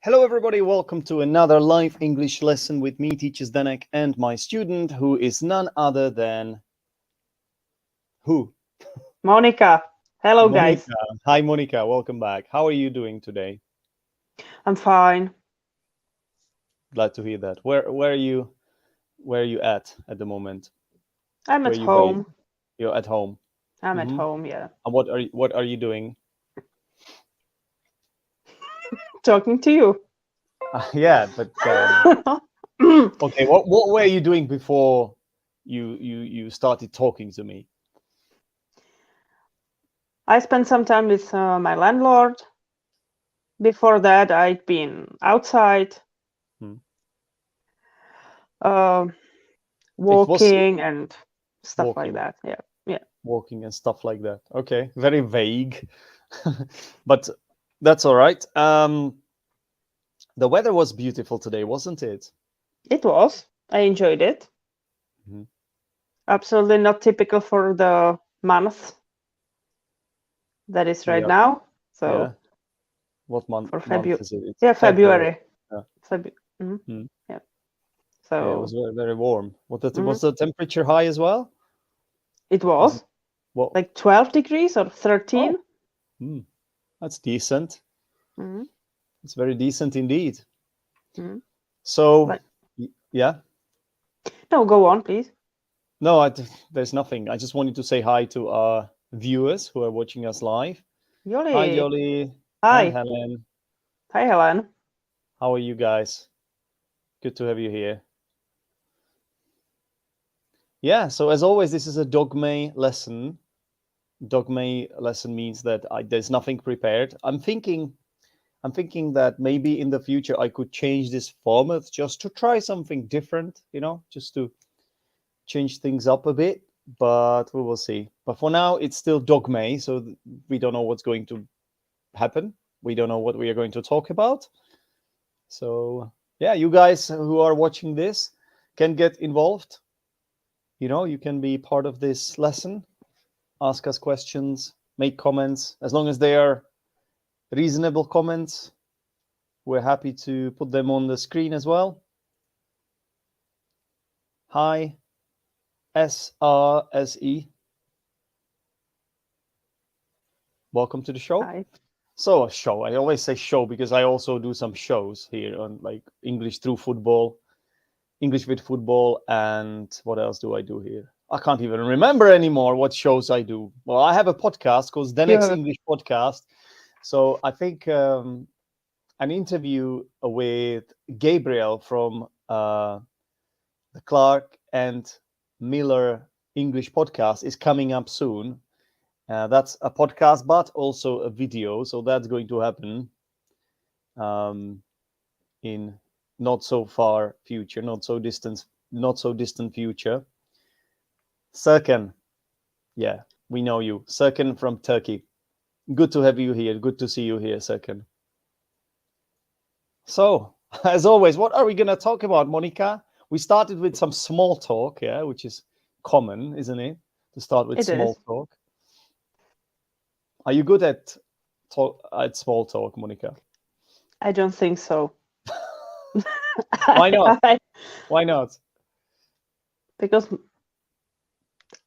Hello everybody, welcome to another live English lesson with me, teacher Zdenek, and my student, who is none other than... who? Monika. Hello, Monika. guys. Hi Monika, welcome back. How are you doing today? I'm fine. Glad to hear that. Where are you at the moment? I'm Where at are you home. based? You're at home. I'm at home, yeah. And what are you doing? Talking to you. Yeah, but okay, what were you doing before you started talking to me? I spent some time with my landlord. Before that, I'd been outside, walking and stuff like that. Yeah. Walking and stuff like that. Okay, very vague, but that's all right. The weather was beautiful today, wasn't it? It was. I enjoyed it. Absolutely not typical for the month that is right now. So yeah. What month? For month is it? It's yeah, February. Yeah. Yeah. So yeah, it was very, very warm. Was the temperature high as well? It was like 12 degrees or 13. Oh. That's decent. It's very decent indeed. So, yeah. No, go on, please. No, there's nothing. I just wanted to say hi to our viewers who are watching us live. Yoli. Hi, Yoli. Hi. Helen. Hi, Helen. How are you guys? Good to have you here. Yeah, so as always, this is a Dogme lesson. Dogme lesson means that there's nothing prepared. I'm thinking that maybe in the future I could change this format just to try something different, just to change things up a bit, but we will see. But for now, it's still Dogme, so we don't know what's going to happen. We don't know what we are going to talk about. So yeah, you guys who are watching this can get involved. You can be part of this lesson, ask us questions, make comments. As long as they are reasonable comments, we're happy to put them on the screen as well. Hi, SRSE. Welcome to the show. Hi. So a show. I always say show because I also do some shows here on like English through football, English with football, and what else do I do here? I can't even remember anymore what shows I do. Well, I have a podcast called Zdενek's English Podcast. So I think an interview with Gabriel from the Clark and Miller English podcast is coming up soon. That's a podcast, but also a video. So that's going to happen in not so far future, not so distant future. Serkan, yeah, we know you. Serkan from Turkey. Good to have you here. Good to see you here, Serkan. So, as always, what are we going to talk about, Monika? We started with some small talk, yeah, which is common, isn't it? To start with small talk. Are you good at small talk, Monika? I don't think so. Why not? Why not? Because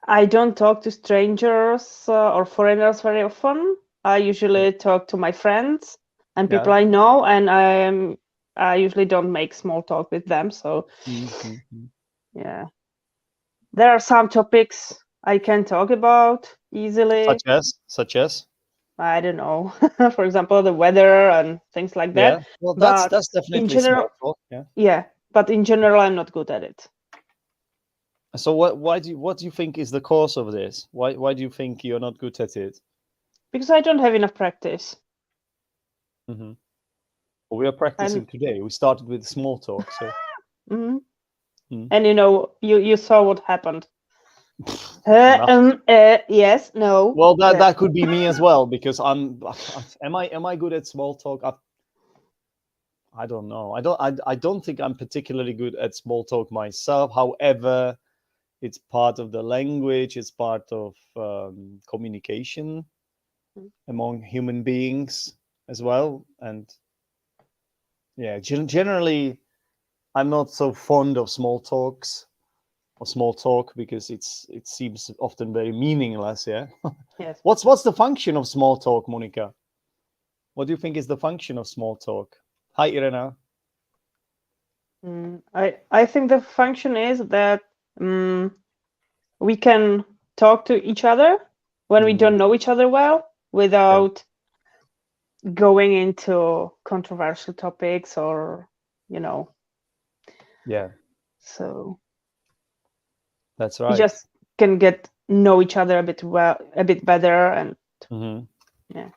I don't talk to strangers or foreigners very often. I usually talk to my friends and people I know, and I usually don't make small talk with them. So yeah, there are some topics I can talk about easily. Such as? I don't know. For example, the weather and things like that. Yeah, well, that's definitely in general, small talk. Yeah, but in general, I'm not good at it. So what do you think is the cause of this? Why do you think you're not good at it? Because I don't have enough practice. Well, we are practicing today. We started with small talk, so. And you saw what happened. Yes, no. Well, that could be me as well, because am I good at small talk? I don't know. I don't think I'm particularly good at small talk myself. However, it's part of the language. It's part of communication among human beings as well. And Yeah, generally, I'm not so fond of small talk because it seems often very meaningless. Yeah. Yes. What's the function of small talk, Monika? What do you think is the function of small talk? Hi, Irena. I think the function is that we can talk to each other when we don't know each other well without going into controversial topics or, Yeah, so that's we right. just can know each other a bit better, and yeah.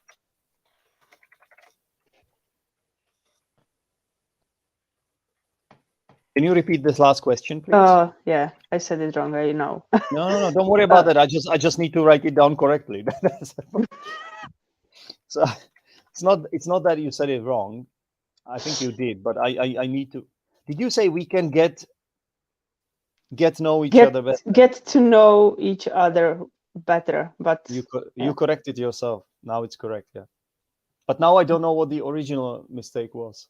Can you repeat this last question, please? Yeah, I said it wrong. I know. No. Don't worry about that. I just need to write it down correctly. So it's not that you said it wrong. I think you did, but I need to. Did you say we can get to know each other better? Get to know each other better, but You corrected yourself. Now it's correct, yeah. But now I don't know what the original mistake was.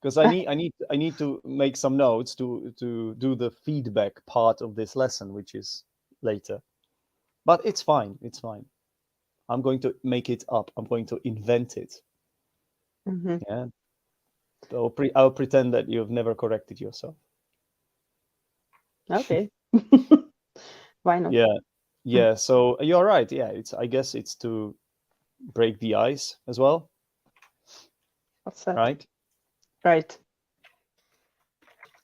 Because I need to make some notes to do the feedback part of this lesson, which is later. But it's fine. It's fine. I'm going to make it up. I'm going to invent it. Yeah. So I'll pretend that you've never corrected yourself. Okay. Why not? Yeah. So you're right. Yeah. I guess it's to break the ice as well. What's that? Right. Right.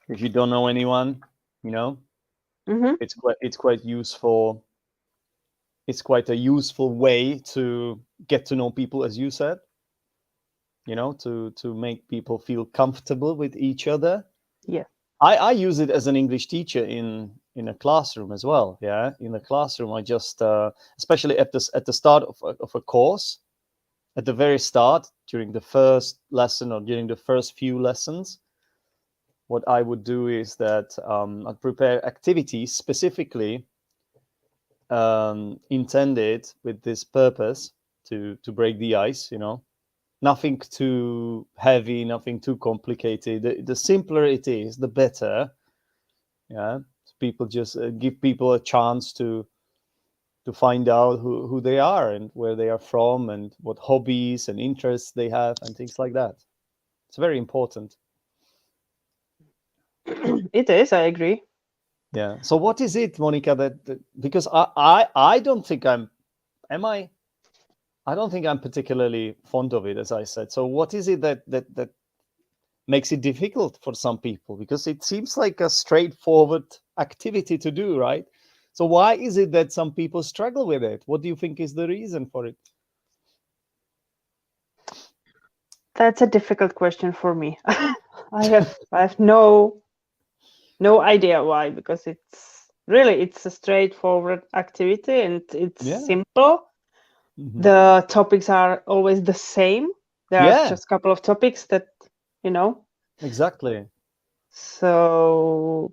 If you don't know anyone, it's quite useful. It's quite a useful way to get to know people, as you said. To make people feel comfortable with each other. Yeah. I use it as an English teacher in a classroom as well. Yeah, in the classroom, I just especially at the start of a course, at the very start, during the first lesson or during the first few lessons, what I would do is that I'd prepare activities specifically intended with this purpose to break the ice. Nothing too heavy, nothing too complicated. The simpler it is, the better. Yeah, people just give people a chance to find out who they are and where they are from and what hobbies and interests they have and things like that. It's very important. It is. I agree. Yeah. So what is it, Monika? That because I don't think am I? I don't think I'm particularly fond of it, as I said. So what is it that makes it difficult for some people? Because it seems like a straightforward activity to do, right? So why is it that some people struggle with it? What do you think is the reason for it? That's a difficult question for me. I have no idea why, because it's a straightforward activity and it's simple. The topics are always the same. There are just a couple of topics that, Exactly. So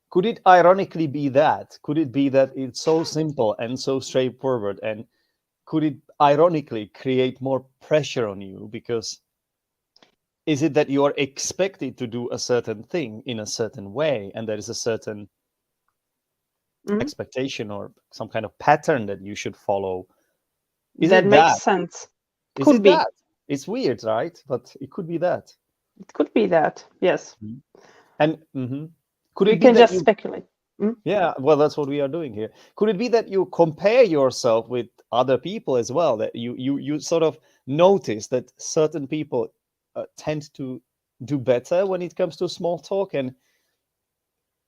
could it ironically be that? Could it be that it's so simple and so straightforward, and could it ironically create more pressure on you? Because is it that you are expected to do a certain thing in a certain way, and there is a certain expectation or some kind of pattern that you should follow? That makes sense. Could be that? It's weird, right? But it could be that. It could be that, yes. And could it we be can that just you speculate? Yeah, well, that's what we are doing here. Could it be that you compare yourself with other people as well? That you sort of notice that certain people tend to do better when it comes to small talk, and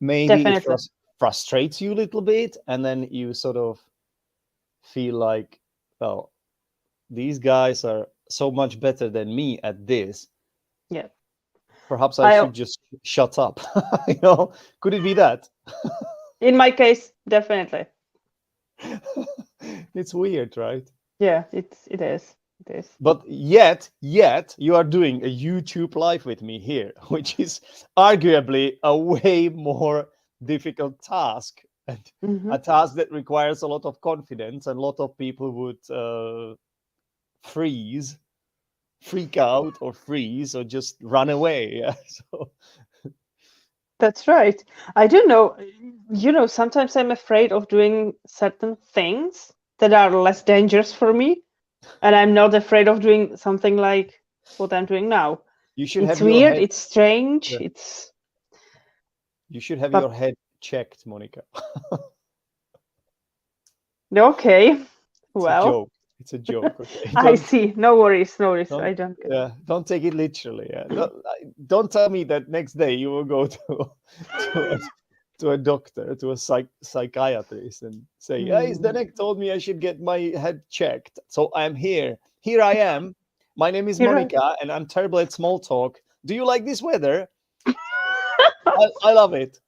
maybe Definitely. it frustrates you a little bit, and then you sort of feel like, well, these guys are so much better than me at this. Yeah. Perhaps I should just shut up. Could it be that? In my case, definitely. It's weird, right? Yeah, it is. But yet you are doing a YouTube live with me here, which is arguably a way more difficult task, and a task that requires a lot of confidence, and a lot of people would freeze freak out or freeze or just run away. Yeah. So That's right. I don't know. Sometimes I'm afraid of doing certain things that are less dangerous for me, and I'm not afraid of doing something like what I'm doing now. you should It's have your weird. head. It's strange. Yeah. It's You should have but your head checked, Monika. okay. It's a Well, joke. It's a joke. Okay. I see. No worries. No worries. I don't. Don't take it literally. Yeah. Don't tell me that next day you will go to a doctor, to a psychiatrist, and say, "Hey, Zdenek told me I should get my head checked, so I'm here. Here I am. My name is Monika, and I'm terrible at small talk. Do you like this weather? I love it."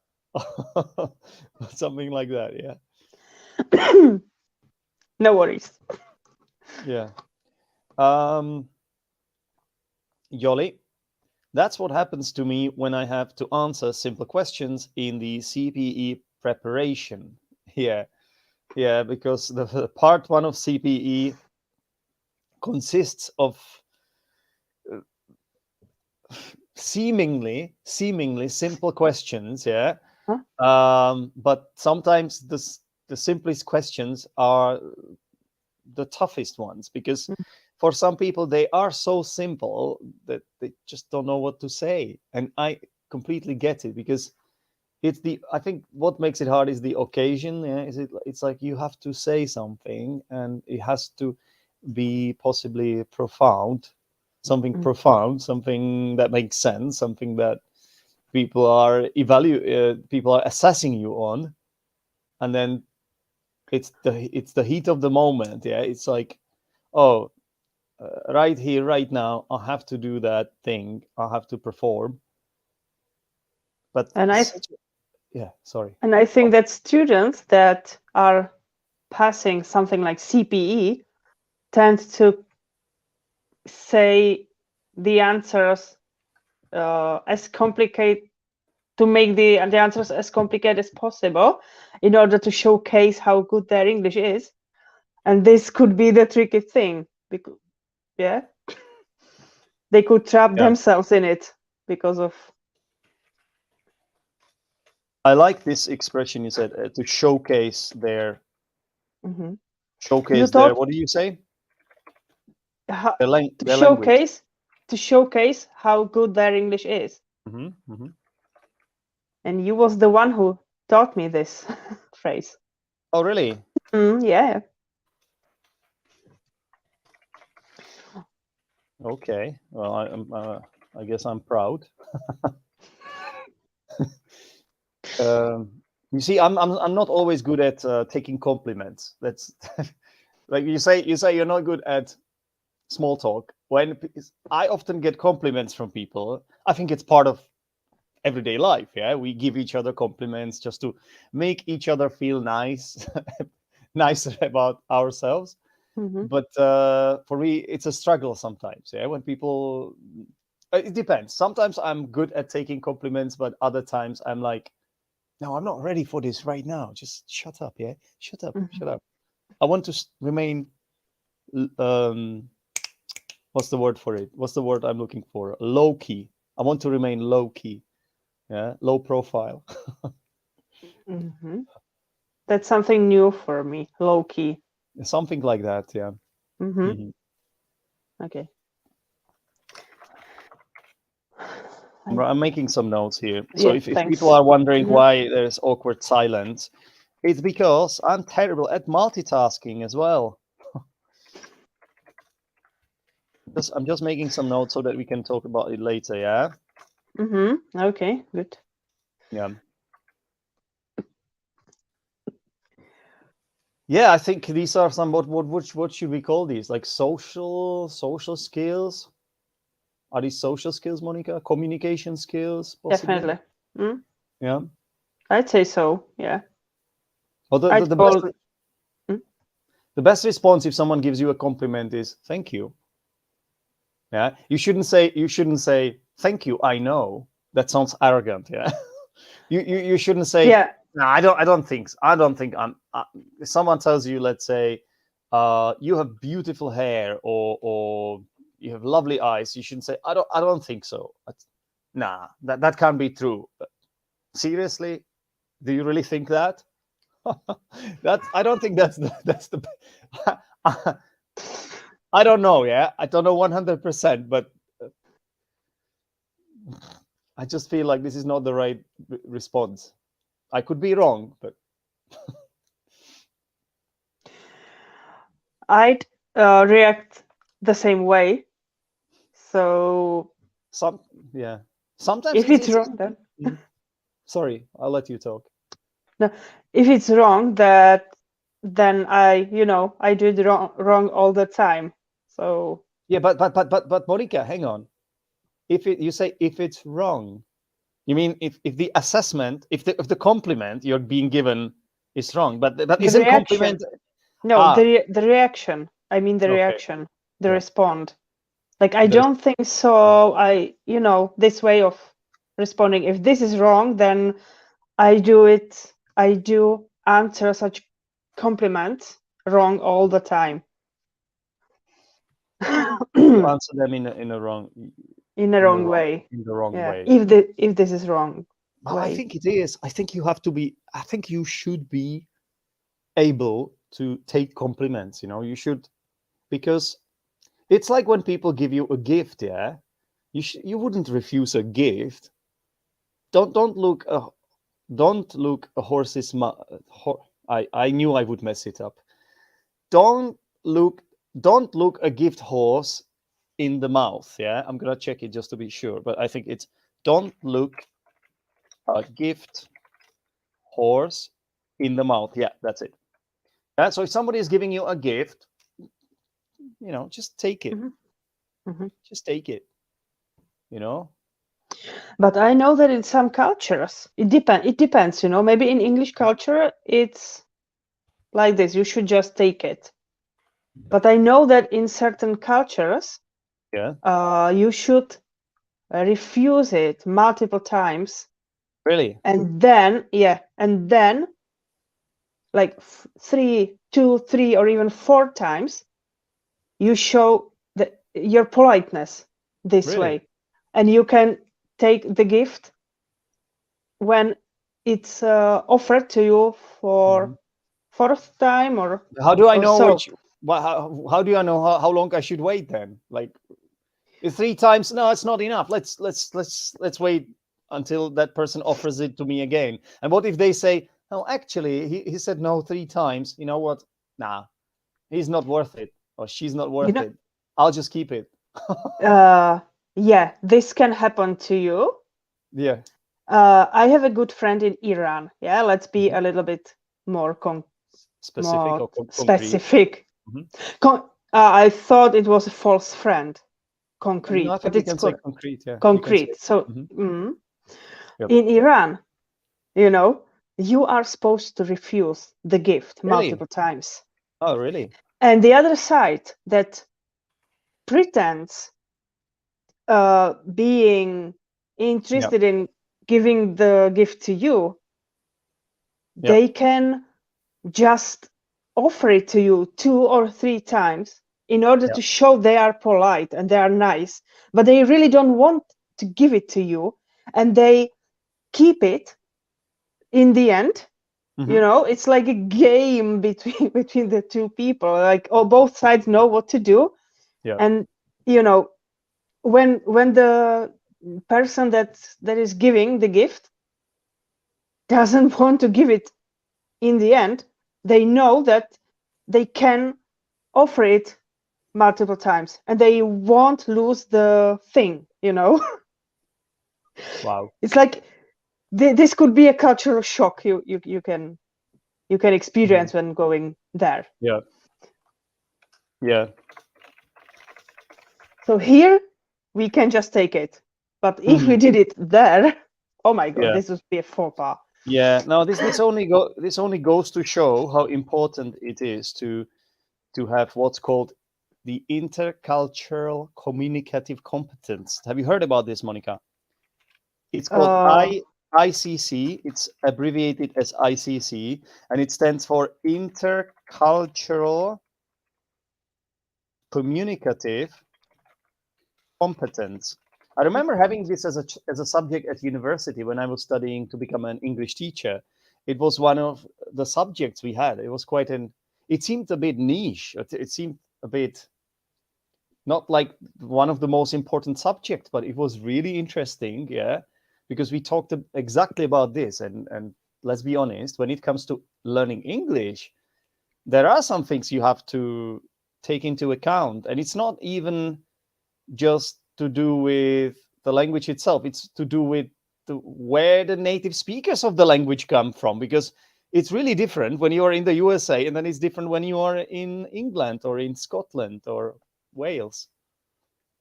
Something like that. Yeah. No worries. Yeah. Yoli, that's what happens to me when I have to answer simple questions in the CPE preparation. Yeah. Yeah, because the part 1 of CPE consists of seemingly simple questions. Yeah. But sometimes the simplest questions are the toughest ones, because for some people they are so simple that they just don't know what to say, and I completely get it, because I think what makes it hard is the occasion. Yeah, it's like you have to say something, and it has to be possibly profound, something profound, something that makes sense, something that people are assessing you on, and then it's the heat of the moment. Yeah, it's like, oh, right here, right now, I have to do that thing. I have to perform. But sorry. And I think that students that are passing something like CPE tend to say the answers as complicated, to make the answers as complicated as possible in order to showcase how good their English is. And this could be the tricky thing, because they could trap themselves in it because of. I like this expression you said, to showcase their showcase their, what do you say? Showcase to showcase how good their English is. And you was the one who taught me this phrase. Oh, really? Yeah. Okay. Well, I guess I'm proud. You see, I'm not always good at taking compliments. That's like you say you're not good at small talk. When I often get compliments from people, I think it's part of everyday life. Yeah, we give each other compliments just to make each other feel nicer about ourselves. But for me, it's a struggle sometimes. Yeah, when people, it depends. Sometimes I'm good at taking compliments, but other times I'm like, no, I'm not ready for this right now. Just shut up. Yeah, shut up. I want to remain. What's the word for it? What's the word I'm looking for? Low key. I want to remain low key. Yeah, low profile. That's something new for me. Low key. Something like that. Yeah. Okay. I'm making some notes here. So if thanks. people are wondering why there's awkward silence, it's because I'm terrible at multitasking as well. I'm just making some notes so that we can talk about it later. Yeah. Okay. Good. Yeah. Yeah, I think these are some what should we call these? Like social skills? Are these social skills, Monika? Communication skills, possibly? Definitely. Yeah. I'd say so. Yeah. Well, the best response if someone gives you a compliment is thank you. Yeah. You shouldn't say thank you. I know. That sounds arrogant. Yeah. you shouldn't say. Yeah. No, I don't think. If someone tells you, let's say, you have beautiful hair, or you have lovely eyes. You shouldn't say, I don't think so. Nah, that can't be true. Seriously, do you really think that? I don't think that's the I don't know. Yeah, I don't know 100%, but I just feel like this is not the right response. I could be wrong, but I'd react the same way. So sometimes if it's wrong, then sorry, I'll let you talk. no, if it's wrong, then I do it wrong all the time. So yeah, but Monika, hang on. You say if it's wrong, you mean if the assessment, if the compliment you're being given is wrong, but isn't compliment? No, the reaction. I mean the Okay. reaction, the respond. Like I don't think so. This way of responding. If this is wrong, then I do answer such compliments wrong all the time. You answer them in a wrong way. In the wrong way. If this is wrong. Well, I think it is. I think you should be able to take compliments. You should, because it's like when people give you a gift. Yeah, you wouldn't refuse a gift. Don't look a horse's mouth. I knew I would mess it up. Don't look a gift horse in the mouth. Yeah, I'm gonna check it just to be sure, but I think it's don't look a gift horse in the mouth. Yeah, that's it. So if somebody is giving you a gift, just take it. Just take it. But I know that in some cultures, it depends. Maybe in English culture, it's like this. You should just take it. But I know that in certain cultures, you should refuse it multiple times. Really? And then, like 2, 3, or even 4 times, you show your politeness this way, and you can take the gift when it's offered to you for 4th time, or how do I know so. how do I know how long I should wait then? Like 3 times? No, it's not enough. Let's wait until that person offers it to me again. And what if they say, no, actually he said no 3 times. You know what? Nah, he's not worth it, or she's not worth it. I'll just keep it. Yeah, this can happen to you. Yeah. I have a good friend in Iran. Yeah, let's be a little bit more specific. I thought it was a false friend. Concrete. No, I think but it's say concrete. Yeah. Concrete. So in Iran, you are supposed to refuse the gift multiple times. Oh, really? And the other side that pretends being interested in giving the gift to you, they can just offer it to you 2 or 3 times in order to show they are polite and they are nice, but they really don't want to give it to you, and they keep it in the end. It's like a game between the two people, like both sides know what to do. And when the person that is giving the gift doesn't want to give it in the end, they know that they can offer it multiple times and they won't lose the thing. Wow. It's like this could be a cultural shock you can experience when going there. Yeah. So here we can just take it, but if we did it there, oh my god, this would be a faux pas. Yeah. No, this only goes to show how important it is to have what's called the intercultural communicative competence. Have you heard about this, Monika? It's called ICC. It's abbreviated as ICC, and it stands for Intercultural Communicative competence. I remember having this as a subject at university when I was studying to become an English teacher. It was one of the subjects we had. It was it seemed a bit niche. It seemed a bit not like one of the most important subjects, but it was really interesting, yeah, because we talked exactly about this. And let's be honest, when it comes to learning English, there are some things you have to take into account, and it's not even just to do with the language itself. It's to do with where the native speakers of the language come from, because it's really different when you are in the USA, and then it's different when you are in England or in Scotland or Wales.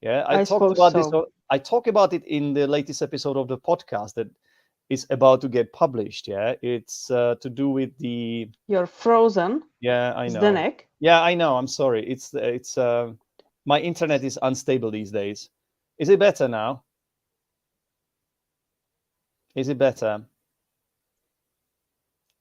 Yeah, I talked about this. I talk about it in the latest episode of the podcast that is about to get published. Yeah, it's to do with the. You're frozen. Yeah, I know. Zdenek. Yeah, I know. I'm sorry. It's my internet is unstable these days. Is it better now? Is it better?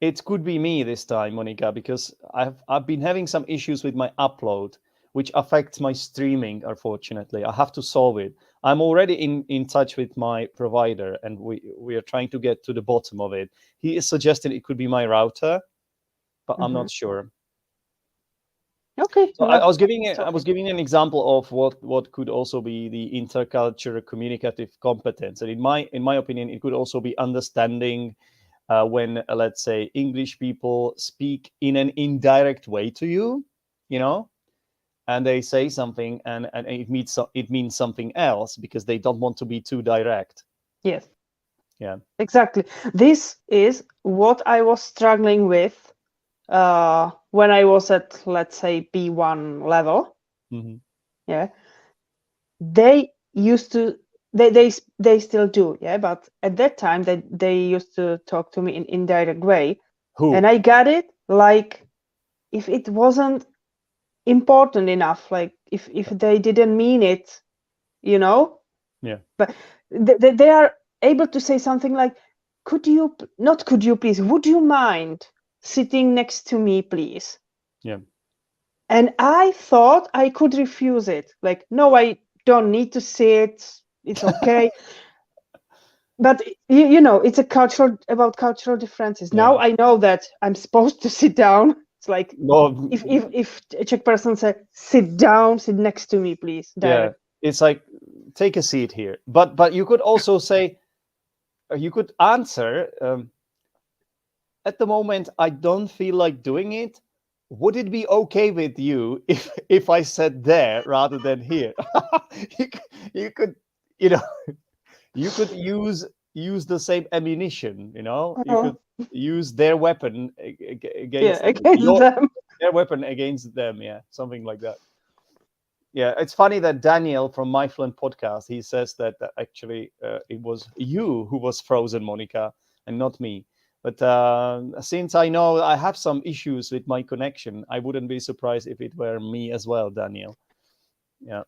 It could be me this time, Monika, because I've been having some issues with my upload, which affects my streaming. Unfortunately, I have to solve it. I'm already in touch with my provider, and we are trying to get to the bottom of it. He is suggesting it could be my router, but I'm not sure. Okay. So I was giving an example of what could also be the intercultural communicative competence, and in my opinion, it could also be understanding when let's say English people speak in an indirect way to you, and they say something and it means something else because they don't want to be too direct. Yes. Yeah. Exactly. This is what I was struggling with when I was at, let's say, B1 level. Mm-hmm. Yeah. They used to, they still do, yeah, but at that time they used to talk to me in indirect way. Who? And I got it, like, if it wasn't important enough, like if they didn't mean it, Yeah. but they are able to say something like, could you please, would you mind sitting next to me, please? Yeah. And I thought I could refuse it, like, no, I don't need to sit, it's okay. But it's about cultural differences. Yeah. Now I know that I'm supposed to sit down. It's like, no, if a Czech person said, sit down, sit next to me, please. Direct. Yeah, it's like, take a seat here. But you could also say, you could answer, at the moment I don't feel like doing it. Would it be okay with you if I sat there rather than here? you could you could use the same ammunition. You could use their weapon against them. Their weapon against them. Yeah, something like that. Yeah, it's funny that Daniel from My Fluent podcast, he says that actually it was you who was frozen, Monika, and not me. But since I know I have some issues with my connection, I wouldn't be surprised if it were me as well, Daniel. Yeah.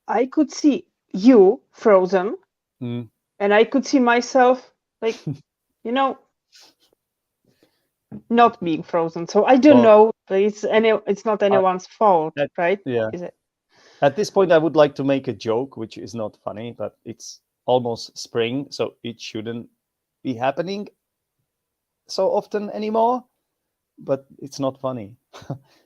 I could see you frozen, Mm. and I could see myself, like, not being frozen. So I don't know. It's not anyone's fault, right? Yeah. Is it? At this point, I would like to make a joke, which is not funny, but it's almost spring, so it shouldn't be happening so often anymore. But it's not funny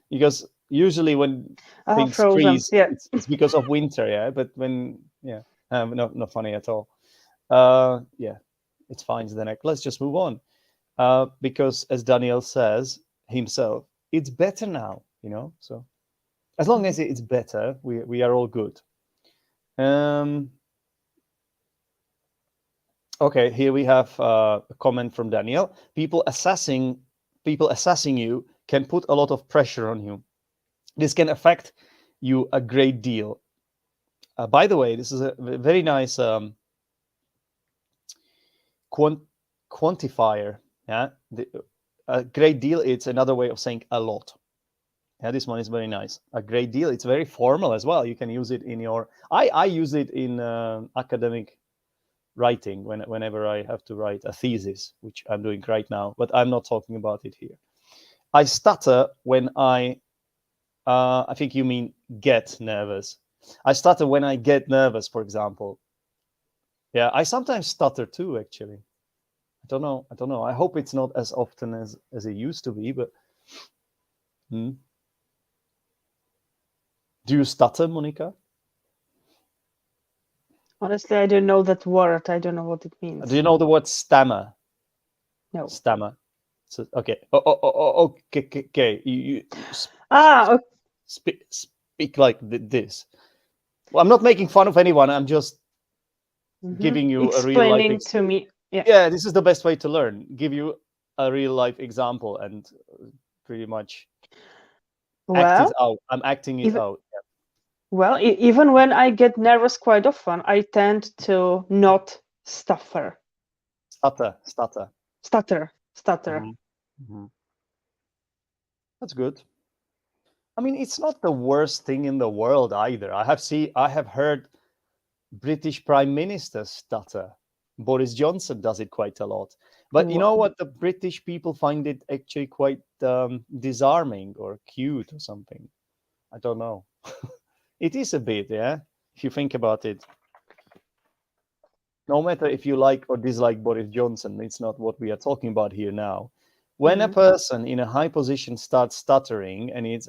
because usually when things freeze, it's because of winter, yeah. But not funny at all. Yeah, it's fine, Zdenek. Let's just move on. Because as Daniel says himself, it's better now, so as long as it's better, we are all good. Okay, here we have a comment from Daniel. People assessing you can put a lot of pressure on you. This can affect you a great deal. By the way, this is a very nice quantifier. Yeah, a great deal. It's another way of saying a lot. Yeah, this one is very nice. A great deal. It's very formal as well. You can use it in your. I use it in academic writing whenever I have to write a thesis, which I'm doing right now. But I'm not talking about it here. I stutter when I think you mean get nervous. I stutter when I get nervous, for example. Yeah, I sometimes stutter too, actually. I don't know. I hope it's not as often as it used to be, but do you stutter, Monika? Honestly, I don't know that word. I don't know what it means. Do you know the word stammer? No. Stammer. So, okay. Okay. You okay. speak like this. Well, I'm not making fun of anyone. I'm just giving you a real life explaining to me. Yeah, this is the best way to learn. Give you a real life example and pretty much act it out. I'm acting it out. Yeah. Well, even when I get nervous quite often, I tend to not stutter. Stutter. Mm-hmm. That's good. I mean, it's not the worst thing in the world either. I have heard British Prime Ministers stutter. Boris Johnson does it quite a lot. But you know what? The British people find it actually quite disarming or cute or something. I don't know. It is a bit, yeah, if you think about it. No matter if you like or dislike Boris Johnson, it's not what we are talking about here now. When a person in a high position starts stuttering and it's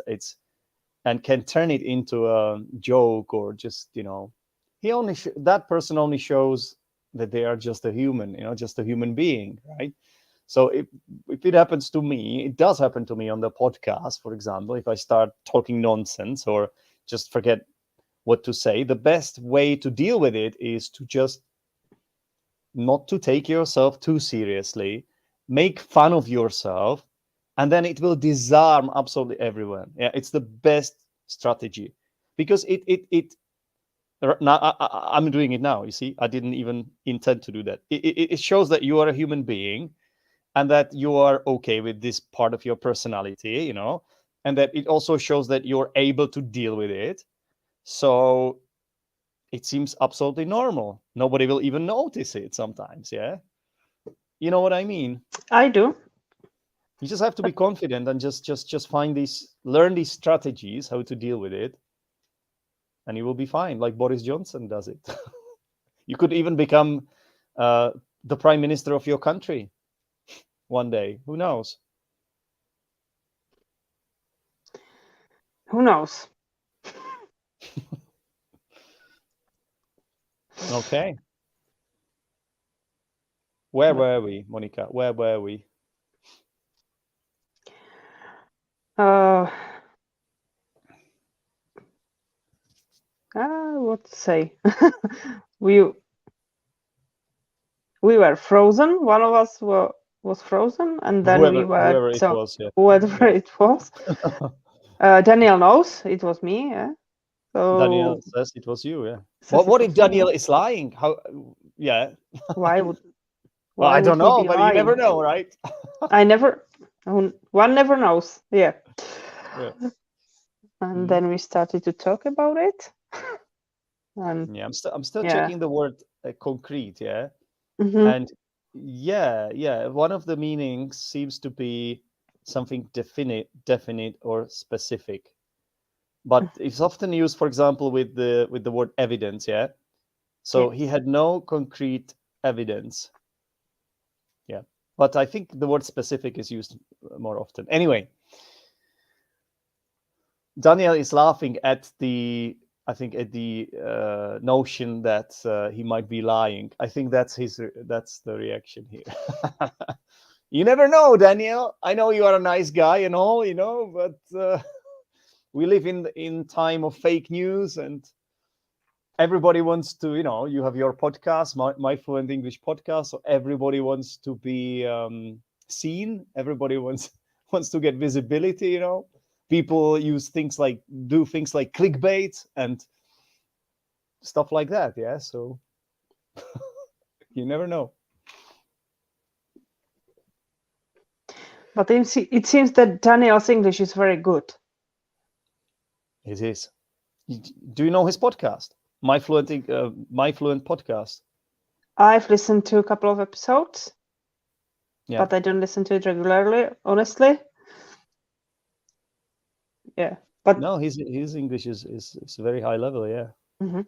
and can turn it into a joke or just, that person only shows that they are just a human, just a human being, right? So if it happens to me, it does happen to me on the podcast, for example, if I start talking nonsense or just forget what to say, the best way to deal with it is to just not to take yourself too seriously, make fun of yourself, and then it will disarm absolutely everyone. Yeah, it's the best strategy because it now I'm doing it now. You see, I didn't even intend to do that. It shows that you are a human being and that you are okay with this part of your personality, and that it also shows that you're able to deal with it. So it seems absolutely normal. Nobody will even notice it sometimes. Yeah, you know what I mean? I do. You just have to be confident and just learn these strategies, how to deal with it, and you will be fine, like Boris Johnson does it. You could even become the prime minister of your country one day. Who knows? Who knows? Okay. Where were we, Monika? Where were we? What to say? we were frozen. One of us was frozen, and then Whoever we were it was, yeah. whatever it was. Daniel knows it was me. Yeah. So Daniel says it was you. Yeah. What if Daniel is lying? How? Yeah. Why would? Well, I don't know, but you never know, right? One never knows. Yeah. Yeah. And then we started to talk about it. And yeah, I'm still checking the word concrete. Yeah. And one of the meanings seems to be something definite or specific, but it's often used, for example, with the word evidence. Yeah, so he had no concrete evidence. Yeah, but I think the word specific is used more often. Anyway, Daniel is laughing at the notion that he might be lying. I think that's the reaction here. You never know, Daniel. I know you are a nice guy and all, but we live in time of fake news, and everybody wants to, you have your podcast, my Fluent English podcast, so everybody wants to be seen. Everybody wants to get visibility, People do things like clickbait and stuff like that. Yeah. So you never know. But it seems that Daniel's English is very good. It is. Do you know his podcast? My Fluent podcast. I've listened to a couple of episodes, but I don't listen to it regularly, honestly. Yeah. But no, his English is very high level. Yeah, mm-hmm.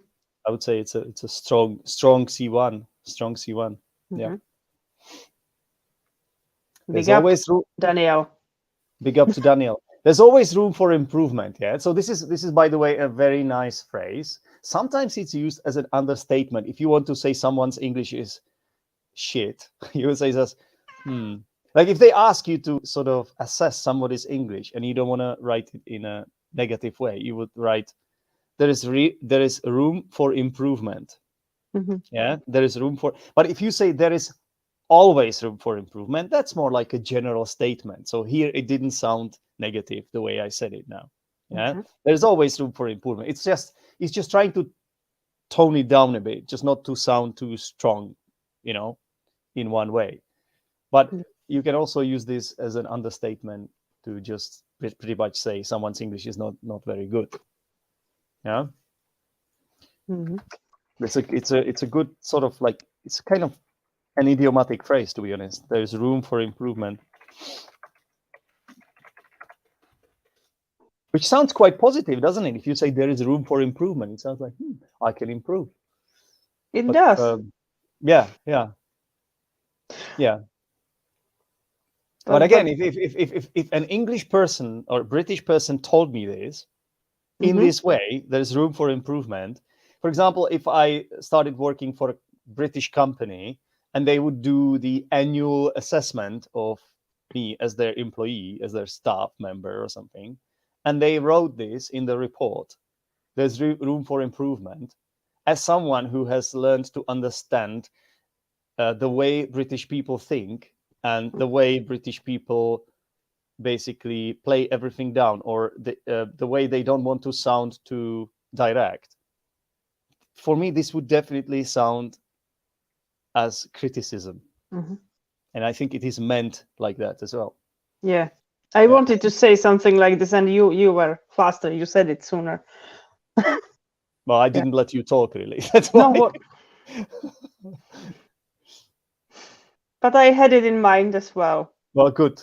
I would say it's a strong C1, strong C1. Mm-hmm. Yeah. Big up, Daniel. Big up to Daniel. There's always room for improvement. Yeah. So this is, by the way, a very nice phrase. Sometimes it's used as an understatement. If you want to say someone's English is shit, you would say this, like if they ask you to sort of assess somebody's English and you don't want to write it in a negative way, you would write, there is room for improvement. Mm-hmm. Yeah, there is room for, but if you say there is always room for improvement, that's more like a general statement. So here it didn't sound negative the way I said it now. Yeah, Mm-hmm. there's always room for improvement. It's just trying to tone it down a bit, just not to sound too strong, in one way. But you can also use this as an understatement to just pretty much say someone's English is not very good. Yeah. Mm-hmm. It's a good sort of like, it's kind of an idiomatic phrase, to be honest. There's room for improvement, which sounds quite positive, doesn't it? If you say there is room for improvement, it sounds like I can improve. It does. Yeah. But again, if an English person or British person told me this in this way, there's room for improvement. For example, if I started working for a British company and they would do the annual assessment of me as their employee, as their staff member or something, and they wrote this in the report, there's room for improvement. As someone who has learned to understand the way British people think and the way British people basically play everything down, or the way they don't want to sound too direct, for me, this would definitely sound as criticism. And I think it is meant like that as well. Yeah. I wanted to say something like this, and you were faster. You said it sooner. Well, I didn't let you talk, really. That's why. No, but I had it in mind as well. Well, good.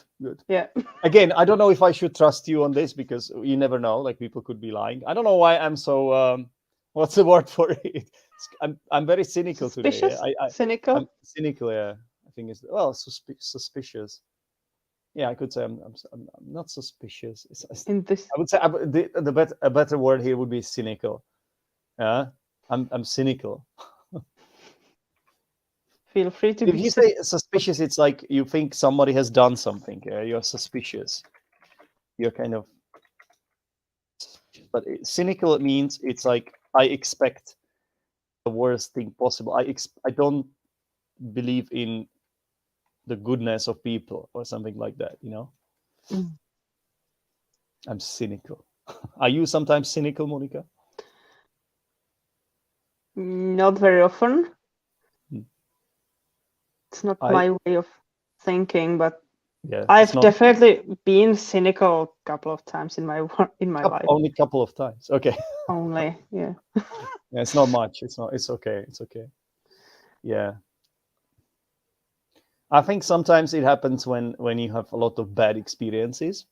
Yeah. Again, I don't know if I should trust you on this, because you never know. Like, people could be lying. I don't know why I'm so. What's the word for it? I'm very cynical Suspicious? today. Cynical? I'm cynical. Yeah, I think it's suspicious. Yeah, I could say I'm not suspicious. In this, I would say a better word here would be cynical. Yeah, I'm cynical. Feel free to. If you say suspicious, it's like you think somebody has done something. Yeah? You're suspicious. You're kind of. But cynical means it's like I expect the worst thing possible. I don't believe in the goodness of people or something like that. I'm cynical. Are you sometimes cynical, Monika? Not very often. It's not my way of thinking, but I've definitely been cynical a couple of times in my life. Only a couple of times. Okay. Only, yeah. Yeah, it's not much. It's okay. It's okay. Yeah. I think sometimes it happens when you have a lot of bad experiences.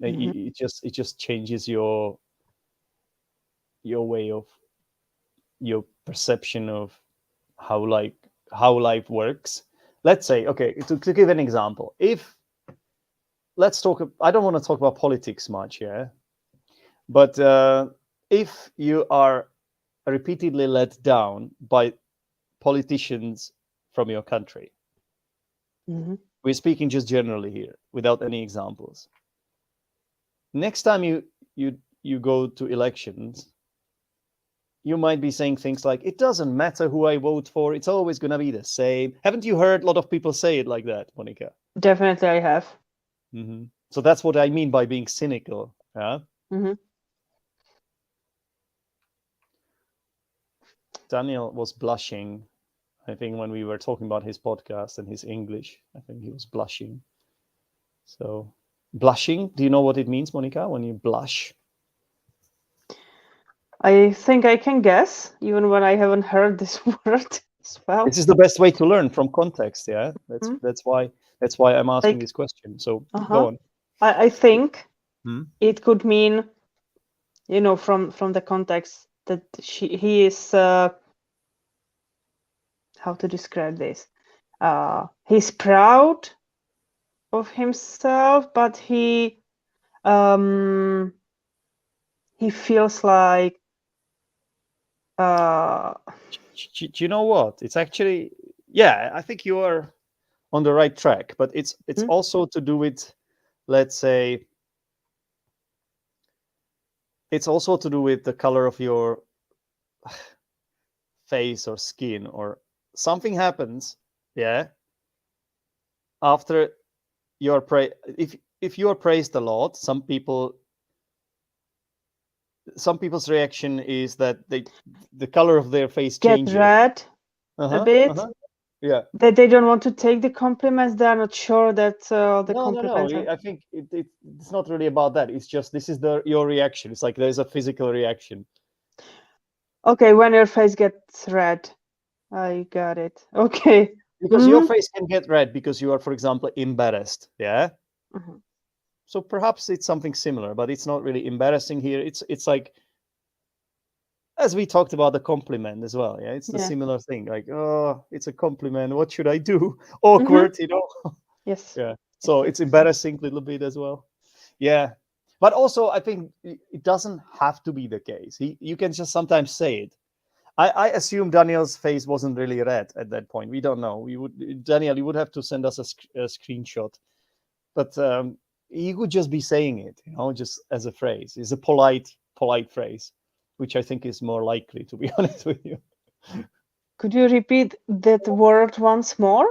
It just changes your way of your perception of how life works. Let's say, okay, to give an example, let's talk. I don't want to talk about politics much, yeah. But if you are repeatedly let down by politicians from your country, we're speaking just generally here, without any examples. Next time you go to elections, you might be saying things like, it doesn't matter who I vote for, it's always going to be the same. Haven't you heard a lot of people say it like that, Monika? Definitely I have. So that's what I mean by being cynical. Yeah? Daniel was blushing, I think, when we were talking about his podcast and his English. I think he was blushing. So, blushing, do you know what it means, Monika, when you blush? I think I can guess, even when I haven't heard this word as well. This is the best way to learn, from context, yeah? That's why I'm asking this question. So go on. I think it could mean from the context that he is how to describe this? He's proud of himself, but he feels like Do you know what? It's actually, yeah, I think you are on the right track, but it's also to do with, let's say, it's also to do with the color of your face or skin, or something happens, yeah, after you're if you are praised a lot, some people's reaction is that the color of their face get changes. red a bit. Yeah. That they don't want to take the compliments. They are not sure that the compliments. No. I think it's not really about that. It's just this is your reaction. It's like there's a physical reaction. Okay, when your face gets red, I got it. Okay. Because your face can get red because you are, for example, embarrassed. Yeah. So perhaps it's something similar, but it's not really embarrassing here. It's like, as we talked about the compliment as well. Yeah, it's the similar thing. Like, oh, it's a compliment. What should I do? Awkward, Yes. Yeah. So it's embarrassing a little bit as well. Yeah. But also, I think it doesn't have to be the case. You can just sometimes say it. I assume Daniel's face wasn't really red at that point. We don't know. Daniel, you would have to send us a screenshot. But he could just be saying it, just as a phrase. It's a polite phrase, which I think is more likely, to be honest with you. Could you repeat that word once more?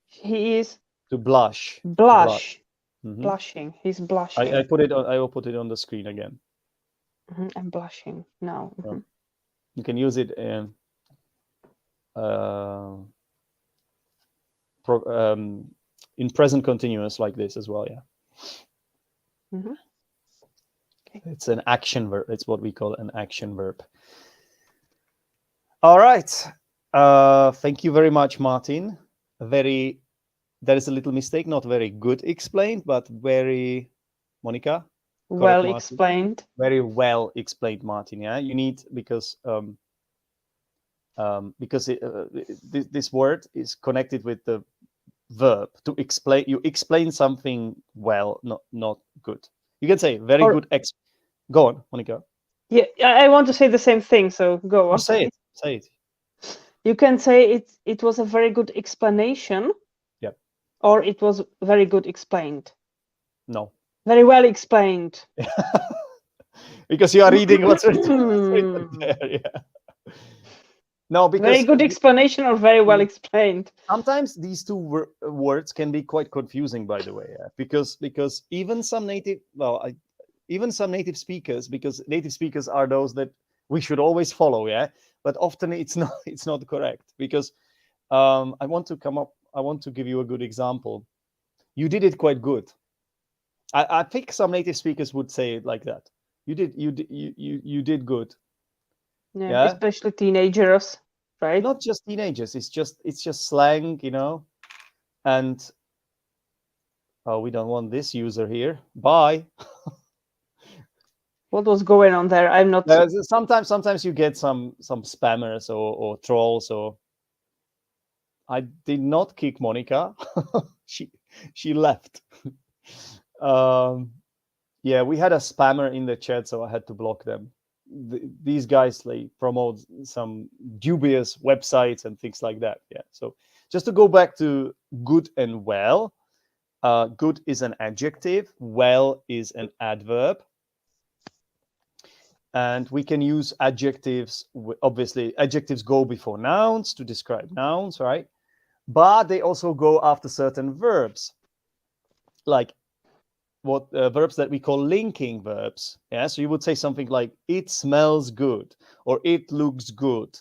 He is to blush. Blushing. He's blushing. I will put it on the screen again. I'm blushing now. You can use it in present continuous like this as well. Yeah. Okay. It's an action verb. It's what we call an action verb. All right. Thank you very much, Martin. There is a little mistake, not very good explained, but very, Monika? Well explained. Very well explained, Martin. Yeah, you need, because this word is connected with the verb to explain. You explain something well, not good. You can say very good. Go on, Monika. Yeah, I want to say the same thing. So go on. Say it. You can say it was a very good explanation. Yeah. Or it was very good explained. No. Very well explained. Because you are reading what's written there. Yeah. No, because very good explanation or very well explained. Sometimes these two words can be quite confusing, by the way, because even some native speakers, because native speakers are those that we should always follow, but often it's not correct, because I want to give you a good example. You did it quite good. I think some native speakers would say it like that. You did good. Yeah, especially teenagers, right? Not just teenagers. It's just slang, and we don't want this user here. Bye. What was going on there? I'm not. Sometimes you get some spammers or trolls. Or I did not kick Monika. she left. Yeah, we had a spammer in the chat, so I had to block them. These guys promote some dubious websites and things like that. Yeah. So just to go back to good and well, good is an adjective, well is an adverb, and we can use adjectives. Obviously, adjectives go before nouns to describe nouns, right? But they also go after certain verbs, like what verbs that we call linking verbs. Yeah, so you would say something like it smells good, or it looks good,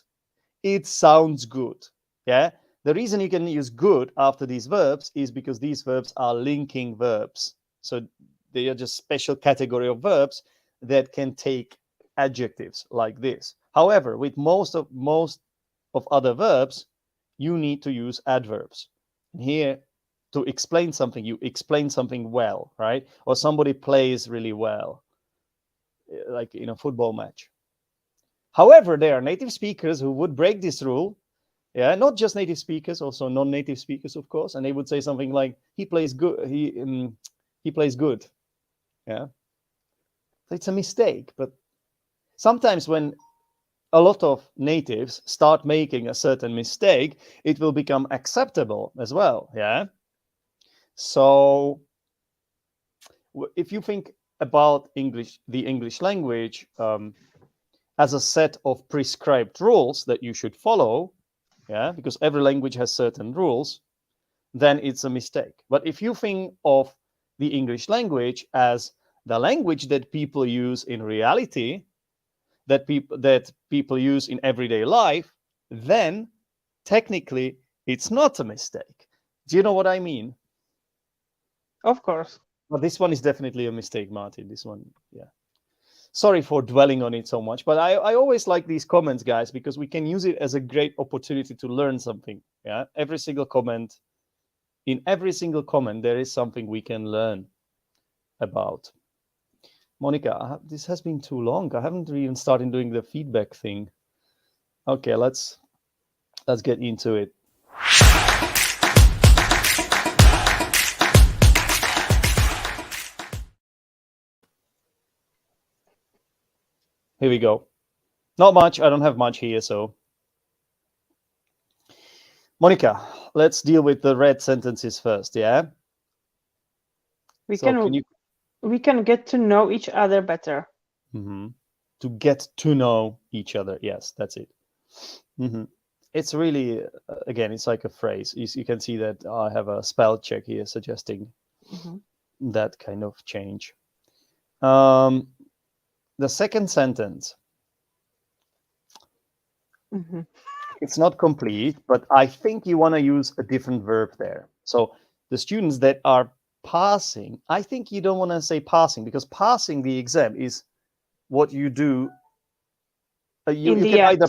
it sounds good. Yeah, the reason you can use good after these verbs is because these verbs are linking verbs. So they are just special category of verbs that can take adjectives like this. However, with most of other verbs, you need to use adverbs. And here, to explain something, you explain something well, right? Or somebody plays really well. like in a football match. However, there are native speakers who would break this rule. Yeah, not just native speakers, also non-native speakers, of course, and they would say something like, "He plays good. He plays good." Yeah, so it's a mistake. But sometimes when a lot of natives start making a certain mistake, it will become acceptable as well. Yeah. So if you think about English, the English language as a set of prescribed rules that you should follow, yeah, because every language has certain rules, then it's a mistake. But if you think of the English language as the language that people use in reality, that people use in everyday life, then technically it's not a mistake. Do you know what I mean? Of course. Well, this one is definitely a mistake, Martin. This one, yeah. Sorry for dwelling on it so much, but I always like these comments, guys, because we can use it as a great opportunity to learn something. Yeah, every single comment, in every single comment, there is something we can learn about. Monika, this has been too long. I haven't even started doing the feedback thing. Okay, let's get into it. Here we go. Not much. I don't have much here, so. Monika, let's deal with the red sentences first, yeah? We can get to know each other better. Mm-hmm. To get to know each other. Yes, that's it. Mm-hmm. It's really, again, it's like a phrase. You can see that I have a spell check here suggesting that kind of change. The second sentence. It's not complete, but I think you want to use a different verb there. So the students that are passing, I think you don't want to say passing, because passing the exam is what you do. You can either,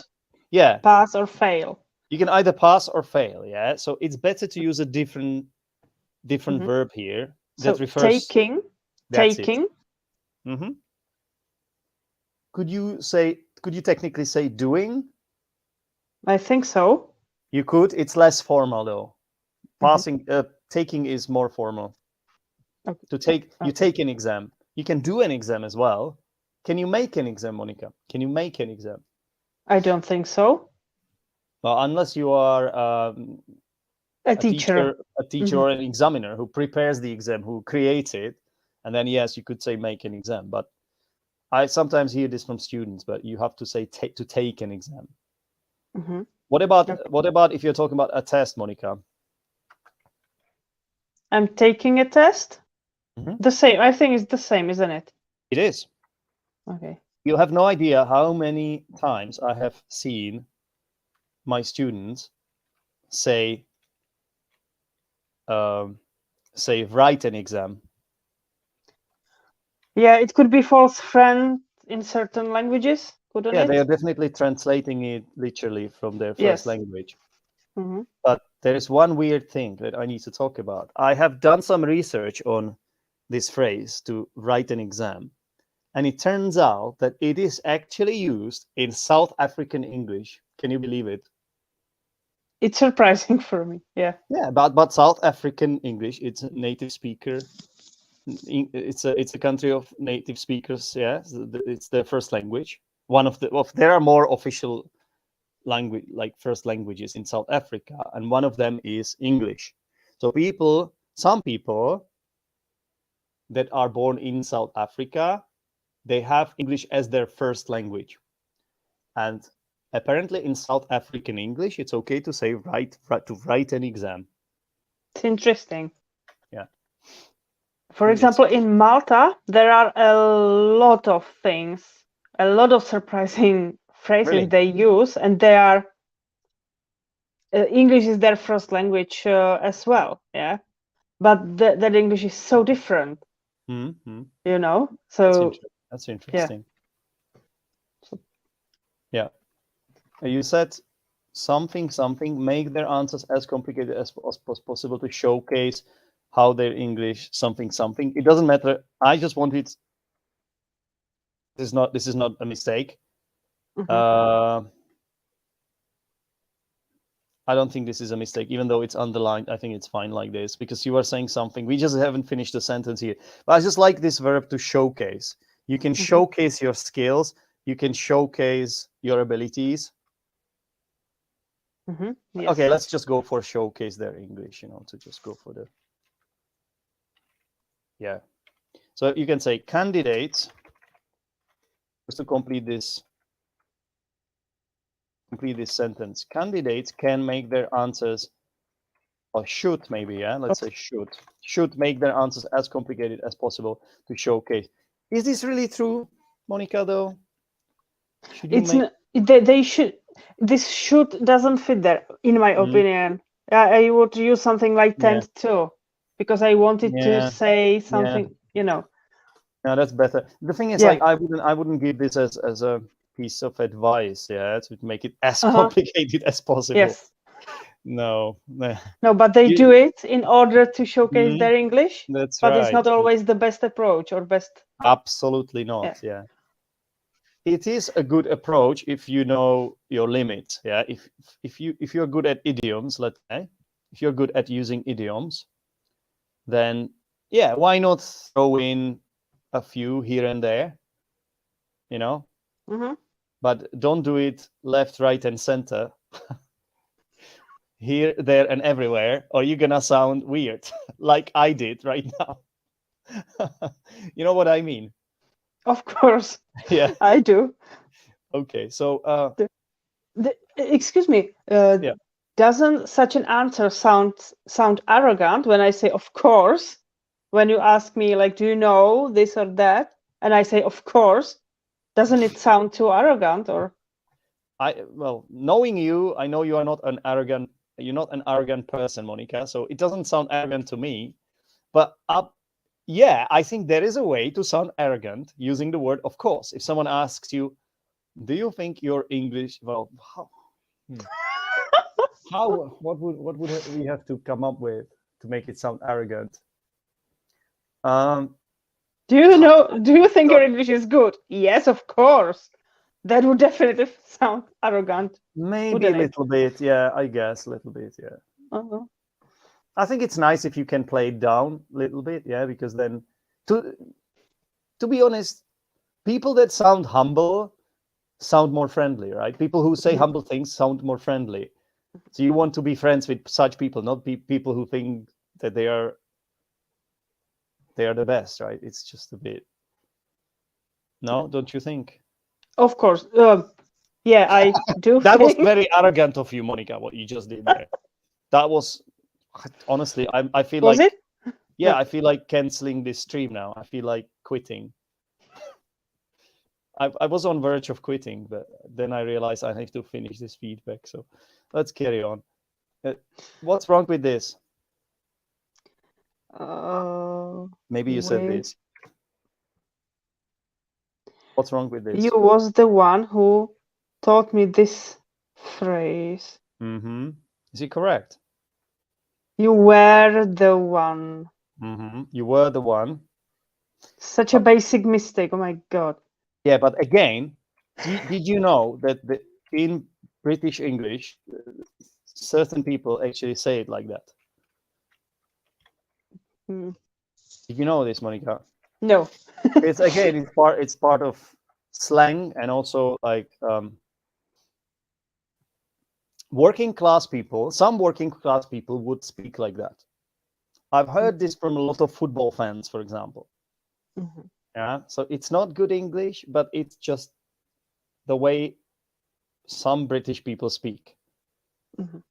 yeah, pass or fail. You can either pass or fail. Yeah, so it's better to use a different verb here that refers taking. Mm-hmm. Could you technically say doing? I think so. You could. It's less formal though. Passing, taking is more formal. Okay. To take, you take an exam. You can do an exam as well. Can you make an exam, Monika? Can you make an exam? I don't think so. Well, unless you are a teacher or an examiner who prepares the exam, who creates it, and then yes, you could say make an exam. But I sometimes hear this from students, but you have to say to take an exam. What about if you're talking about a test, Monika? I'm taking a test. The same. I think it's the same, isn't it? It is. Okay. You have no idea how many times I have seen my students say write an exam. Yeah, it could be false friend in certain languages, couldn't it? Yeah, they are definitely translating it literally from their first language. But there is one weird thing that I need to talk about. I have done some research on this phrase, to write an exam, and it turns out that it is actually used in South African English. Can you believe it? It's surprising for me. Yeah. Yeah, but South African English, it's a native speaker. It's a country of native speakers. Yeah, it's their first language. There are more official language, like first languages in South Africa, and one of them is English. So some people that are born in South Africa, they have English as their first language. And apparently in South African English, it's okay to say to write an exam. It's interesting. Yeah. For example, in Malta, there are a lot of things, a lot of surprising phrases they use, and they are English is their first language as well. Yeah, but that English is so different. You know, so that's interesting. Yeah. You said something, make their answers as complicated as possible to showcase how their English, something. It doesn't matter. I just wanted This is not a mistake. I don't think this is a mistake, even though it's underlined. I think it's fine like this, because you are saying something. We just haven't finished the sentence here. But I just like this verb to showcase. You can showcase your skills. You can showcase your abilities. Yes. Okay, let's just go for showcase their English, to just go for the... Yeah. So you can say candidates, just to complete this sentence. Candidates can make their answers, or should maybe, yeah, let's say should make their answers as complicated as possible to showcase. Is this really true, Monika, though? They should. This should doesn't fit there, in my opinion. I would use something like tend to, because I wanted to say something, Yeah, that's better. The thing is, like, I wouldn't give this as a piece of advice, to make it as complicated as possible. Yes. No, but they do it in order to showcase their English. That's but right. It's not always the best approach or best. Absolutely not. Yeah. It is a good approach if you know your limits. Yeah. If you're good at idioms, let's say, if you're good at using idioms, then why not throw in a few here and there, But don't do it left, right, and center. Here, there, and everywhere, or you're gonna sound weird, like I did right now. You know what I mean? Of course. Yeah, I do. Okay, so excuse me. Doesn't such an answer sound arrogant when I say of course? When you ask me, like, do you know this or that, and I say of course, doesn't it sound too arrogant? Or knowing you, I know you are not an arrogant. You're not an arrogant person, Monika. So it doesn't sound arrogant to me. But I think there is a way to sound arrogant using the word of course. If someone asks you, do you think your English? Well, what would we have to come up with to make it sound arrogant? Do you think your English is good? Yes, of course. That would definitely sound arrogant. Maybe a little bit, I guess a little bit, I think it's nice if you can play it down a little bit, because then, to be honest, people that sound humble sound more friendly, right? People who say humble things sound more friendly. So you want to be friends with such people, not people who think that they are the best, right? It's just a bit. No, don't you think? Of course. I do. That was very arrogant of you, Monika, what you just did there. That was, honestly, I feel was like... it? Yeah, I feel like canceling this stream now. I feel like quitting. I was on verge of quitting, but then I realized I have to finish this feedback. So let's carry on. What's wrong with this? Maybe you said this. What's wrong with this? You was the one who taught me this phrase. Is it correct? You were the one. You were the one. Such a basic mistake. Oh my God. Yeah, but again, did you know that in British English, certain people actually say it like that? Did you know this, Monika? No. It's part of slang, and also like working class people. Some working class people would speak like that. I've heard this from a lot of football fans, for example. Yeah, so it's not good English, but it's just the way some British people speak.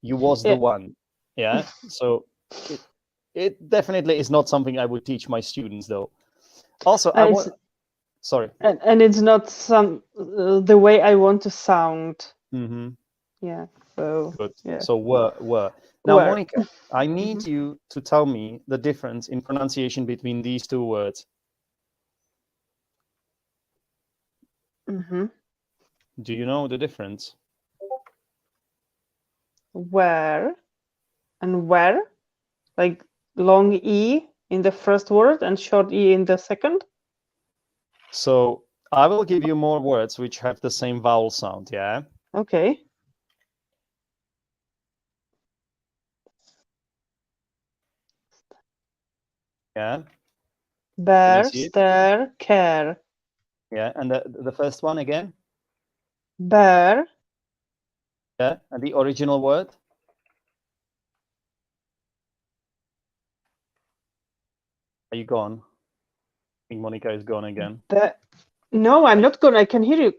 You was the one. Yeah, so it definitely is not something I would teach my students, though. Also, sorry. And it's not the way I want to sound. Yeah. So good. Yeah. So were. Now, Monika, I need you to tell me the difference in pronunciation between these two words. Do you know the difference? Where and where, like long E in the first word and short E in the second. So I will give you more words which have the same vowel sound, yeah? Okay. Yeah? Can you Bear, see it? stare, care. Yeah, and the first one again? Bear. Yeah, and the original word? Are you gone? I think Monika is gone again. No, I'm not gonna. I can hear you.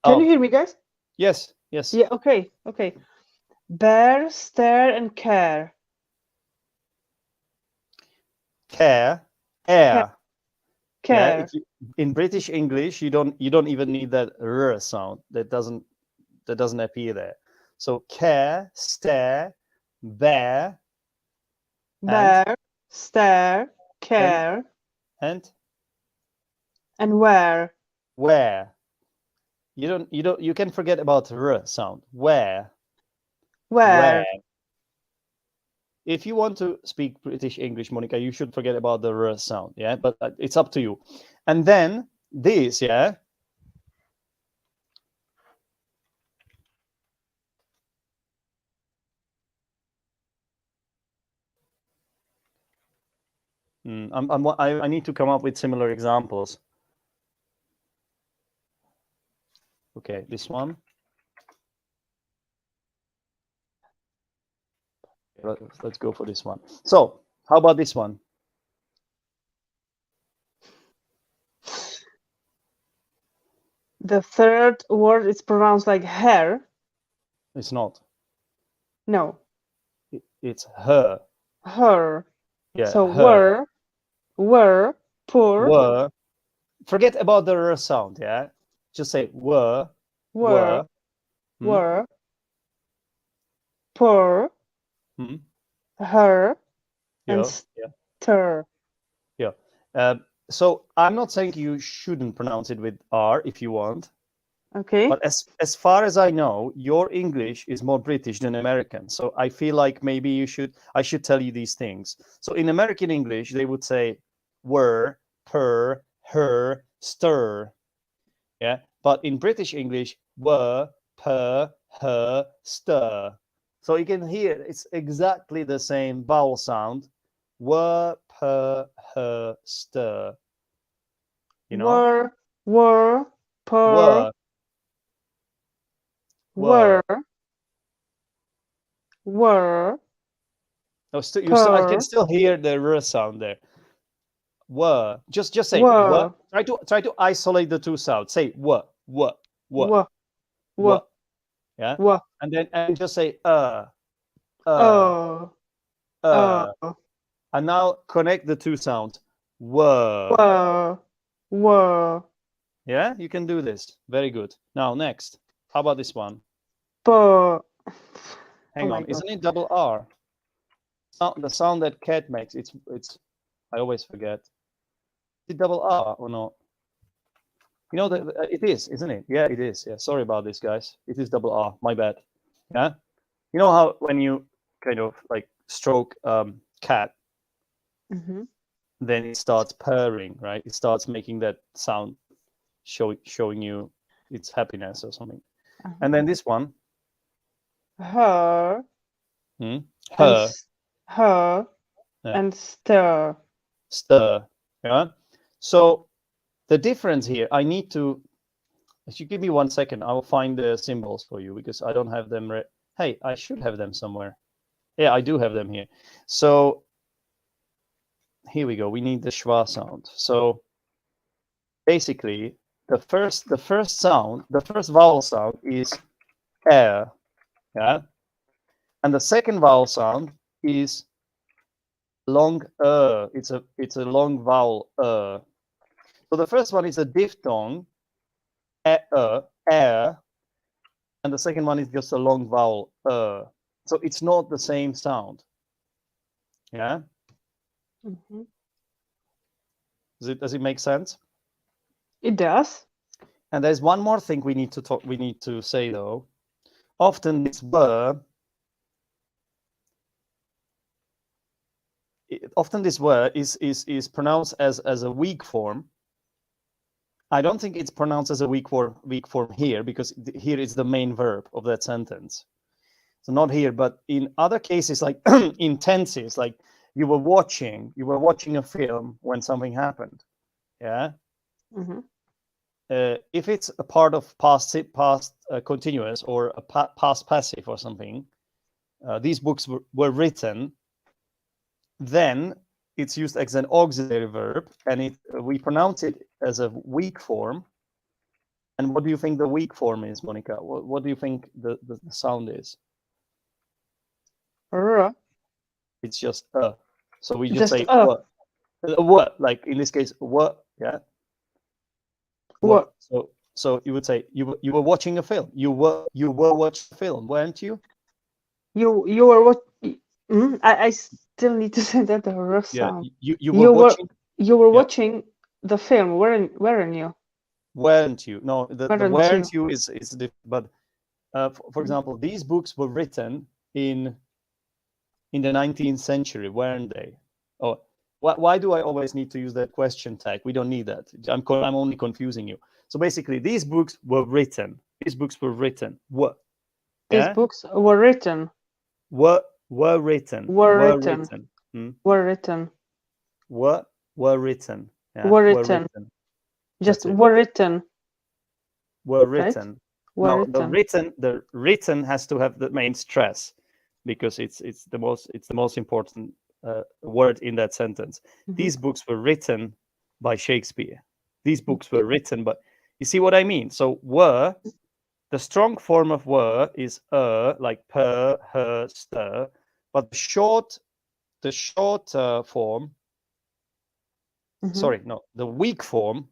Can you hear me, guys? Yes, yes. Yeah, okay, okay. Bear, stare, and care. Care, air. Yeah, Care. in British English, you don't even need that r sound. That doesn't appear there. So care, stare, bear, Bear, stare, care, and and where. where. You can forget about r sound. Where. Where. If you want to speak British English, Monika, you should forget about the r sound. Yeah, but it's up to you. And then this, yeah. I need to come up with similar examples. Okay, this one. Let's go for this one. So, how about this one? The third word is pronounced like hair. It's not. No. It's her. Her. Yeah, So her. were, poor. Were. Forget about the r sound, yeah? Just say were. Were. Poor. Hmm? Her. And Yeah. stir. Yeah. So I'm not saying you shouldn't pronounce it with R if you want. Okay. But as far as I know, your English is more British than American. So I feel like maybe I should tell you these things. So in American English, they would say were, per, her, stir. Yeah. But in British English, were, per, her, stir. So you can hear it's exactly the same vowel sound. Were, per, her, stir. You know? Were, per, were. No, I can still hear the r sound there. Were. Just say were. Try to isolate the two sounds. Say were. Yeah. And just say Oh. and now connect the two sounds. Were. Yeah, you can do this. Very good. Now next. How about this one? Hang on. Isn't it double R? The sound that cat makes. It's I always forget. Is it double R or not? You know that it is, isn't it? Yeah, it is. Yeah. Sorry about this, guys. It is double R. My bad. Yeah. You know how when you kind of like stroke cat, then it starts purring, right? It starts making that sound, showing you its happiness or something. And then this one. Her. Her. Her. Yeah. And stir. Stir. Yeah. So the difference here, I need to. If you give me 1 second, I will find the symbols for you because I don't have them. Hey, I should have them somewhere. Yeah, I do have them here. So here we go. We need the schwa sound. So basically, the first sound, the first vowel sound is air. Yeah, and the second vowel sound is long It's a long vowel So the first one is a diphthong air, and the second one is just a long vowel So it's not the same sound. Yeah. Does it make sense? It does. And there's one more thing we need to say though. Often this were is pronounced as a weak form. I don't think it's pronounced as a weak form here, because here is the main verb of that sentence. So not here, but in other cases, like intensives, like you were watching a film when something happened. Yeah. Mm-hmm. If it's a part of past continuous or a past passive or something, these books were written, then it's used as an auxiliary verb, and we pronounce it as a weak form. And what do you think the weak form is, Monika? What do you think the sound is? It's just so we just say what, like in this case, what, yeah, what. So you would say you were watching a film. You were watching a film, weren't you? You were what? I still need to say that the R sound. You were watching. You were watching the film, weren't you? Weren't you? No, the weren't you is different. But for example, these books were written in the 19th century, weren't they? Oh, why do I always need to use that question tag? We don't need that. I'm only confusing you. So basically, these books were written. These books were written. What? These books were written. Were written. Were written. Were written. Were written. Yeah? Were written. Just were written. Were written. Right? Were written. The written has to have the main stress, because it's the most important word in that sentence. Mm-hmm. These books were written by Shakespeare. These books were written, but you see what I mean? So were, the strong form of were is like per, her, stir, but the short form. Mm-hmm. Sorry, no, the weak form.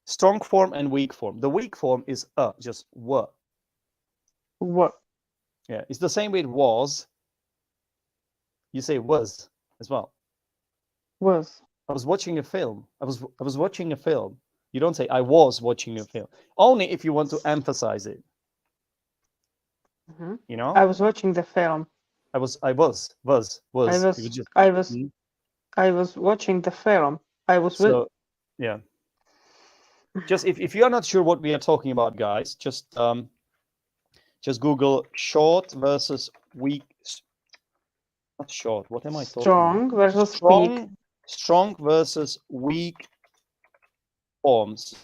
Strong form and weak form. The weak form is just were. Were. Yeah, it's the same with was. You say was as well. Was. I was watching a film. I was watching a film. You don't say I was watching a film. Only if you want to emphasize it. Mm-hmm. You know? I was watching the film. I was watching the film. I was so, yeah. Just if you're not sure what we are talking about, guys, just Google short versus weak. Not short. What am I talking strong about? Versus weak. Strong versus weak forms.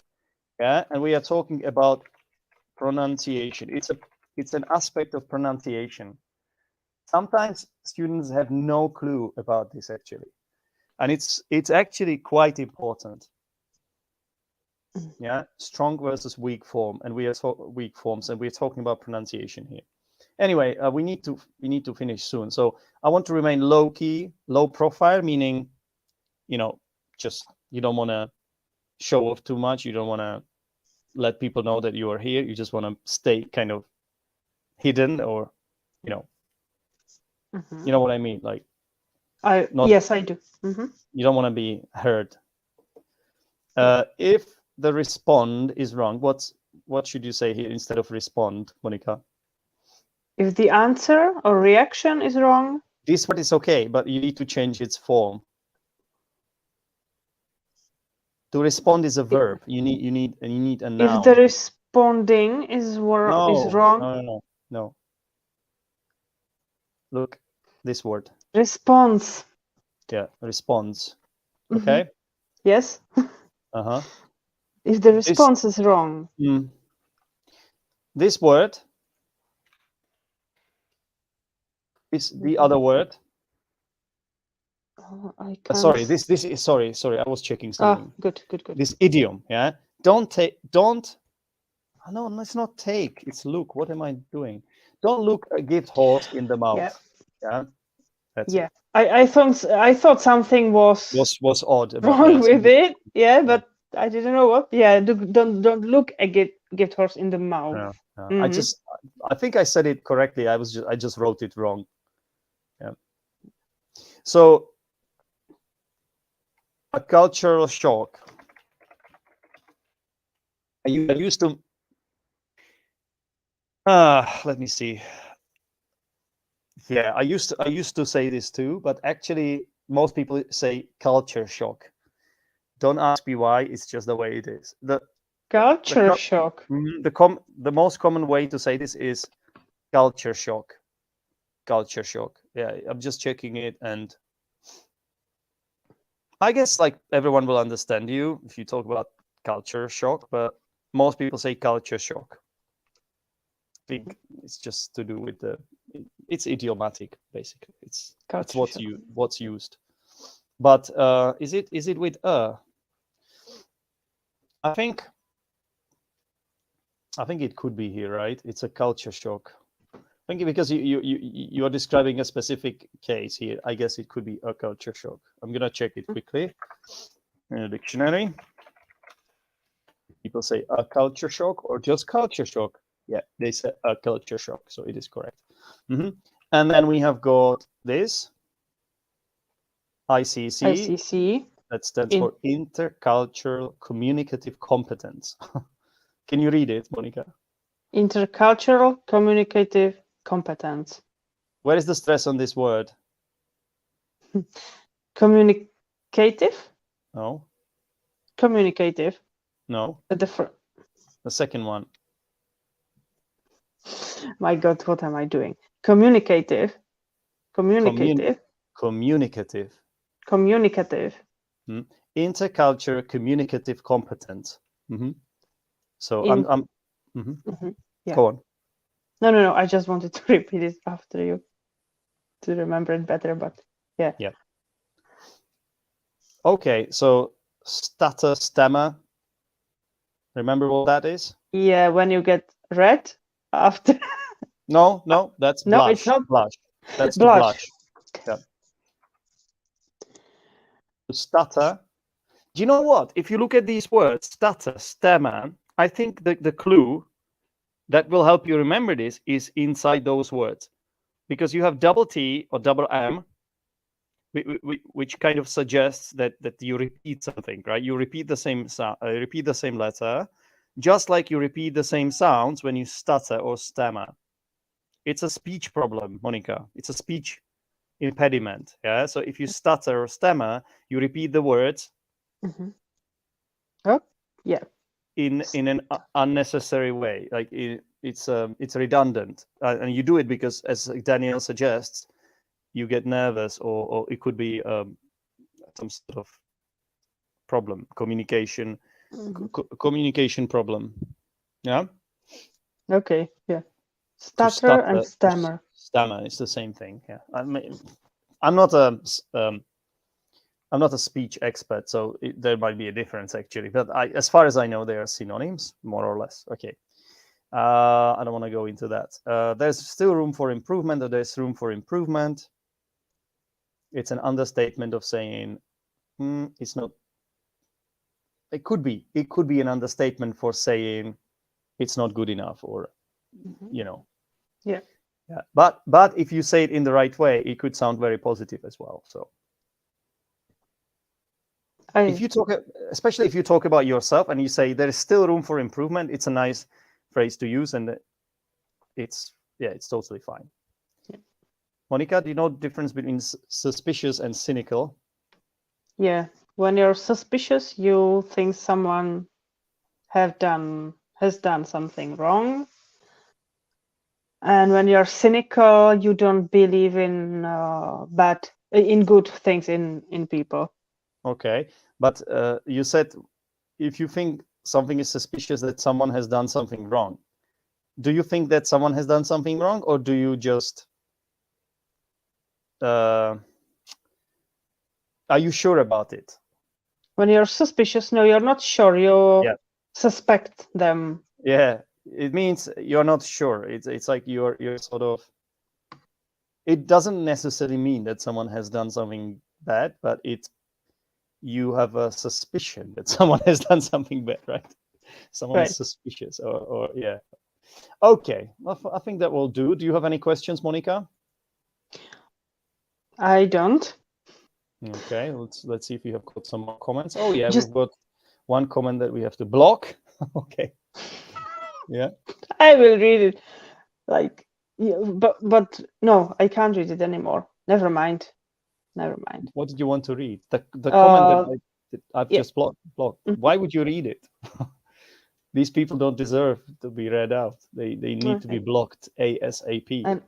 Yeah, and we are talking about pronunciation. It's an aspect of pronunciation. Sometimes students have no clue about this actually, and it's actually quite important. Yeah, strong versus weak form, and we are weak forms, and we're talking about pronunciation here. Anyway, we need to finish soon. So I want to remain low key, low profile, meaning, just you don't want to show off too much. You don't want to let people know that you are here. You just want to stay kind of hidden, or, Mm-hmm. You know what I mean? Like, yes, I do. Mm-hmm. You don't want to be heard. If the respond is wrong, what should you say here instead of respond, Monika? If the answer or reaction is wrong, this word is okay, but you need to change its form. To respond is a verb. You need a noun. If the responding is wrong. No. Look, this word. Response. Yeah, response. Okay. Mm-hmm. Yes. Uh-huh. If the response is wrong. This word is the other word. Oh, I can't. Sorry, this is sorry. I was checking something. Good. This idiom, yeah. Don't. No, let's not take. It's look. What am I doing? Don't look a gift horse in the mouth. Yeah. That's it. I thought something was odd about wrong with it. Yeah, but I didn't know what. Yeah, don't look a gift horse in the mouth. Yeah. Mm-hmm. I think I said it correctly. I just wrote it wrong. Yeah. So a cultural shock. I used to. Let me see. Yeah, I used to say this too, but actually most people say culture shock. Don't ask me why. It's just the way it is. Culture shock. The most common way to say this is culture shock. Culture shock. Yeah, I'm just checking it, and I guess like everyone will understand you if you talk about culture shock, but most people say culture shock. I think it's just to do with it's idiomatic basically. It's what's used. But is it with I think it could be here, right? It's a culture shock. I think because you are describing a specific case here. I guess it could be a culture shock. I'm gonna check it quickly in a dictionary. People say a culture shock or just culture shock. Yeah, they say a culture shock, so it is correct. And then we have got this ICC. That stands for Intercultural Communicative Competence. Can you read it, Monika? Intercultural Communicative Competence. Where is the stress on this word? Communicative? No. Communicative? No. The second one. My God, what am I doing? Communicative. Communicative. Communicative. Intercultural communicative competence. So Yeah. Go on. No. I just wanted to repeat it after you to remember it better, but yeah. Yeah. Okay, so stutter, stammer. Remember what that is? Yeah, when you get red after. No, that's blush. No, it's not blush. That's blush. Yeah. Stutter. Do you know what? If you look at these words, stutter, stammer, I think the clue that will help you remember this is inside those words, because you have double T or double M, which kind of suggests that you repeat something, right? You repeat the same sound, repeat the same letter, just like you repeat the same sounds when you stutter or stammer. It's a speech problem, Monika. It's a speech impediment. Yeah. So if you stutter or stammer, you repeat the words. Oh, yeah. In an unnecessary way, like it's redundant, and you do it because, as Daniel suggests, you get nervous, or it could be some sort of problem, communication problem. Yeah. Okay. Yeah. Stutter and stammer. Stammer is the same thing. Yeah. I'm not a speech expert, so there might be a difference actually. But as far as I know, they are synonyms, more or less. Okay. I don't want to go into that. There's still room for improvement, or there's room for improvement. It's an understatement of saying it's not. It could be an understatement for saying it's not good enough, or Yeah. But if you say it in the right way, it could sound very positive as well. So if you talk, especially if you talk about yourself and you say there is still room for improvement, it's a nice phrase to use, and it's totally fine. Yeah. Monika, do you know the difference between suspicious and cynical? Yeah. When you're suspicious, you think someone has done something wrong. And when you're cynical, you don't believe in good things in people. Okay, but you said if you think something is suspicious, that someone has done something wrong. Do you think that someone has done something wrong, or do you just are you sure about it? When you're suspicious, no, you're not sure. You suspect them. Yeah, it means you're not sure. It's like you're sort of. It doesn't necessarily mean that someone has done something bad, but you have a suspicion that someone has done something bad, right? Someone is suspicious, or yeah. Okay, I think that will do. Do you have any questions, Monika? I don't. Okay, let's see if you have got some more comments. Oh yeah, we've got one comment that we have to block. Okay. Yeah. I will read it. But no, I can't read it anymore. Never mind. What did you want to read? The comment that I've just blocked. Why would you read it? These people don't deserve to be read out. They need to be blocked ASAP. And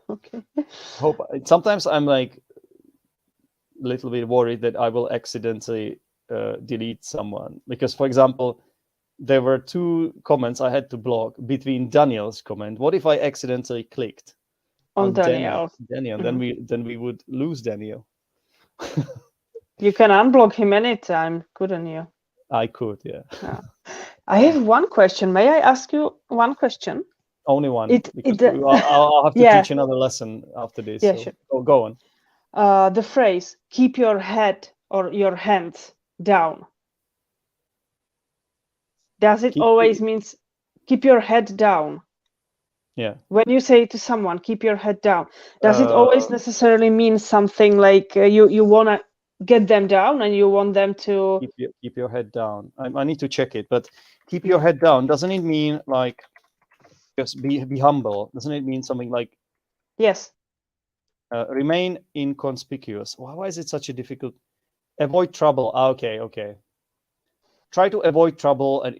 okay. Sometimes I'm like a little bit worried that I will accidentally delete someone, because, for example, there were 2 comments I had to block between Daniel's comment. What if I accidentally clicked on Daniel? Then we would lose Daniel. You can unblock him anytime, couldn't you? I could, yeah. I have one question. May I ask you one question? Only one. I'll have to teach another lesson after this. Yeah, so sure. Go on. The phrase "keep your head or your hands down." Does it always means keep your head down? Yeah. When you say to someone, keep your head down, does it always necessarily mean something like you want to get them down and you want them to keep your head down? I need to check it, but keep your head down, doesn't it mean like just be humble? Doesn't it mean something like yes, remain inconspicuous? Why is it such a difficult? Avoid trouble. Okay. Try to avoid trouble and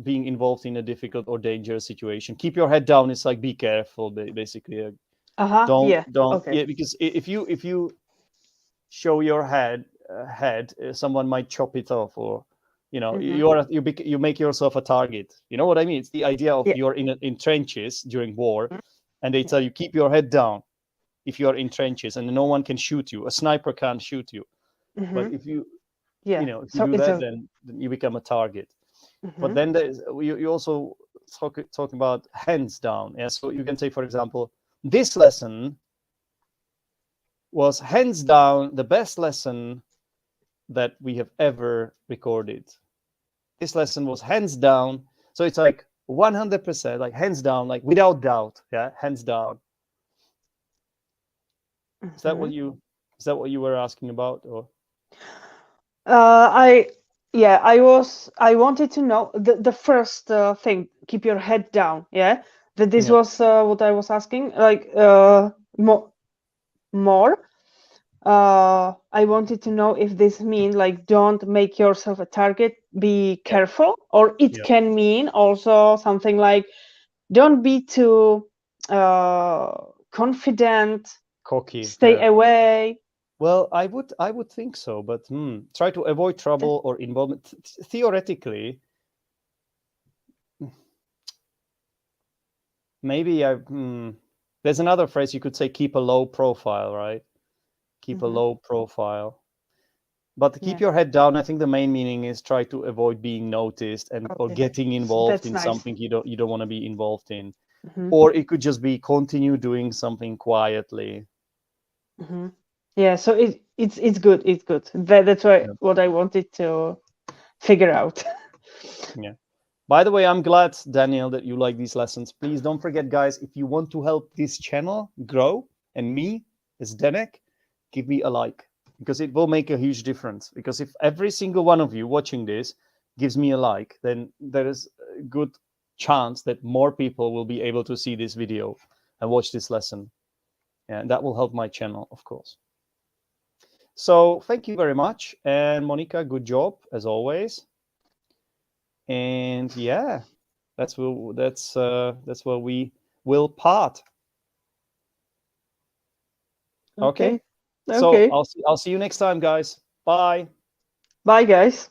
being involved in a difficult or dangerous situation. Keep your head down. It's like be careful, basically. Don't. Yeah, because if you show your head, someone might chop it off, or you make yourself a target. You know what I mean? It's the idea of you're in trenches during war, and they tell you keep your head down if you are in trenches, and no one can shoot you. A sniper can't shoot you, but if you if you do that, then you become a target. But then you also talk about hands down. Yeah, so you can say, for example, this lesson was hands down the best lesson that we have ever recorded. This lesson was hands down. So it's like 100%, like hands down, like without doubt. Yeah, hands down. Is that what you were asking about, or? I wanted to know the first thing, keep your head down. Yeah, that this was what I was asking, like more. I wanted to know if this means like don't make yourself a target, be careful, or it can mean also something like don't be too confident, cocky, stay away. Well, I would think so, but try to avoid trouble or involvement. Theoretically, maybe there's another phrase you could say: keep a low profile, right? Keep a low profile. But to keep your head down, I think the main meaning is try to avoid being noticed or getting involved in something you don't want to be involved in. Or it could just be continue doing something quietly. Yeah, so it's good. It's good. That's what I wanted to figure out. Yeah. By the way, I'm glad, Daniel, that you like these lessons. Please don't forget, guys, if you want to help this channel grow and me, Zdenek, give me a like, because it will make a huge difference. Because if every single one of you watching this gives me a like, then there is a good chance that more people will be able to see this video and watch this lesson. And that will help my channel, of course. So thank you very much. And Monika, good job, as always. And yeah, that's where we will part. Okay. So I'll see you next time, guys. Bye. Bye, guys.